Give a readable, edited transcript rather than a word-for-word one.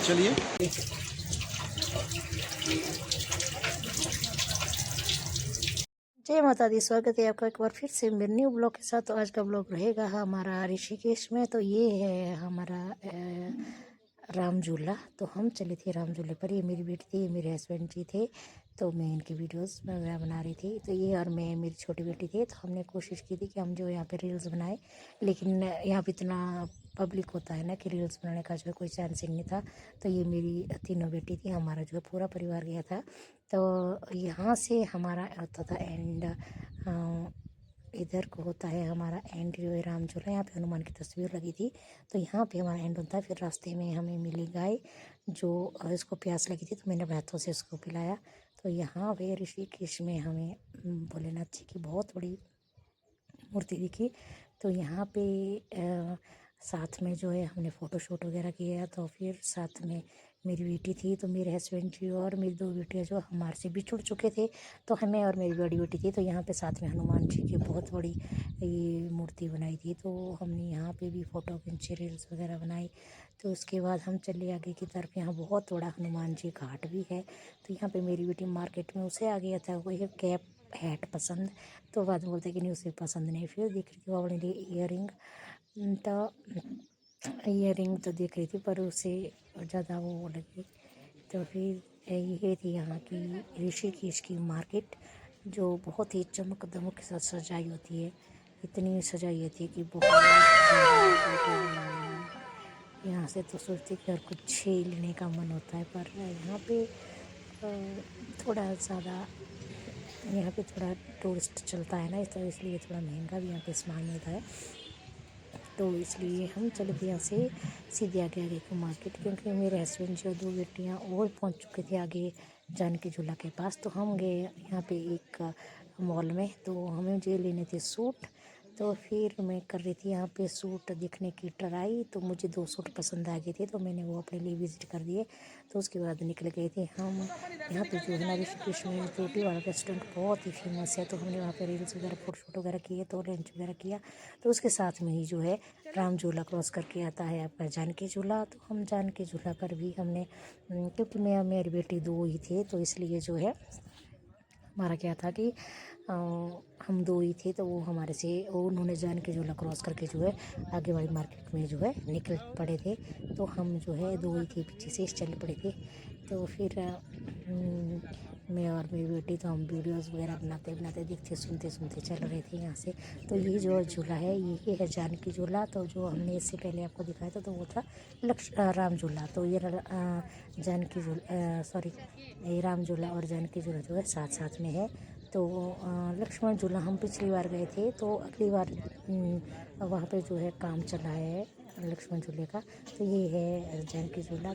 चलिए। जय माता दी। स्वागत है आपका एक बार फिर से मेरे न्यू ब्लॉग के साथ। तो आज का ब्लॉग रहेगा हमारा ऋषिकेश में। तो ये है हमारा राम झूला। तो हम चले थे राम झूले पर। ये मेरी बेटी थी, ये मेरे हस्बैंड जी थे। तो मैं इनकी वीडियोस वगैरह बना रही थी। तो ये और मैं, मेरी छोटी बेटी थी। तो हमने कोशिश की थी कि हम जो यहाँ पे रील्स बनाए, लेकिन यहाँ पे इतना पब्लिक होता है ना कि रील्स बनाने का जो है कोई चांस ही नहीं था। तो ये मेरी तीनों बेटी थी, हमारा जो है पूरा परिवार गया था। तो यहाँ से हमारा होता था एंड, इधर को होता है हमारा एंड जो है राम झूला। यहाँ पे हनुमान की तस्वीर लगी थी। तो यहाँ पे हमारा एंड होता है। फिर रास्ते में हमें मिली गाय, जो इसको प्यास लगी थी तो मैंने हाथों से इसको पिलाया। तो यहाँ पे ऋषिकेश में हमें भोलेनाथ जी की बहुत बड़ी मूर्ति दिखी। तो यहाँ पे साथ में जो है हमने फ़ोटो शूट वगैरह किया। तो फिर साथ में मेरी बेटी थी। तो मेरे हस्बैंड जी और मेरी दो बेटियाँ जो हमारे से बिछुड़ चुके थे, तो हमें और मेरी बड़ी बेटी थी। तो यहाँ पे साथ में हनुमान जी की बहुत बड़ी ये मूर्ति बनाई थी। तो हमने यहाँ पे भी फ़ोटो खींची, रील्स वगैरह बनाई। तो उसके बाद हम चले आगे की तरफ। यहाँ बहुत बड़ा हनुमान जी घाट भी है। तो यहाँ पे मेरी बेटी मार्केट में, उसे आ गया था वो कैप हैट पसंद। तो बाद में बोलते कि नहीं उसे पसंद नहीं। फिर देख रही थी वो अपने लिए ईयरिंग। तो ईयरिंग तो देख रही थी पर उसे ज़्यादा वो लगी। तो फिर ये थी यहाँ की ऋषिकेश की मार्केट, जो बहुत ही चमक दमक के साथ सजाई होती है। इतनी सजाई होती है कि बहुत यहाँ से तो सोचते कि और कुछ ही लेने का मन होता है। पर यहाँ पे थोड़ा ज़्यादा, यहाँ पे थोड़ा टूरिस्ट चलता है ना, तो इसलिए थोड़ा महंगा भी यहाँ पे सामान मिलता है। तो इसलिए हम चले थे यहाँ से सीधे आगे आगे को मार्केट, क्योंकि मेरे हस्बैंड जी और दो बेटियाँ और पहुँच चुके थे आगे जानकी झूला के पास। तो हम गए यहाँ पे एक मॉल में। तो हमें मुझे लेने थे सूट। तो फिर मैं कर रही थी यहाँ पे सूट देखने की ट्राई। तो मुझे दो सूट पसंद आ गए थे, तो मैंने वो अपने लिए विज़िट कर दिए। तो उसके बाद निकल गए थे हम। यहाँ पे जो है ना ऋषिकेश में रोटी वाला रेस्टोरेंट बहुत ही फेमस है। तो हमने वहाँ पे रील्स वगैरह फोटोशूट वगैरह किए, तो लंच वगैरह किया। तो उसके साथ में ही जो है राम झूला क्रॉस करके आता है आपका जानकी झूला। तो हम जानकी झूला पर भी हमने, क्योंकि मैं मेरी बेटी दो ही थे, तो इसलिए जो है हमारा क्या था कि हम दो ही थे। तो वो हमारे से उन्होंने जानकी झूला क्रॉस करके जो है आगे वाली मार्केट में जो है निकल पड़े थे। तो हम जो है दो ही थे, पीछे से चल पड़े थे। तो फिर मैं और मेरी बेटी, तो हम वीडियोस वगैरह बनाते बनाते, देखते सुनते सुनते चल रहे थे यहाँ से। तो ये जो झूला है ये है जानकी झूला। तो जो हमने इससे पहले आपको दिखाया था तो वो था राम झूला। तो ये जानकी झूला, सॉरी, ये राम झूला और जानकी झूला जो है साथ साथ में है। तो लक्ष्मण झूला हम पिछली बार गए थे, तो अगली बार वहाँ पे जो है काम चला है लक्ष्मण झूले का। तो ये है जानकी झूला।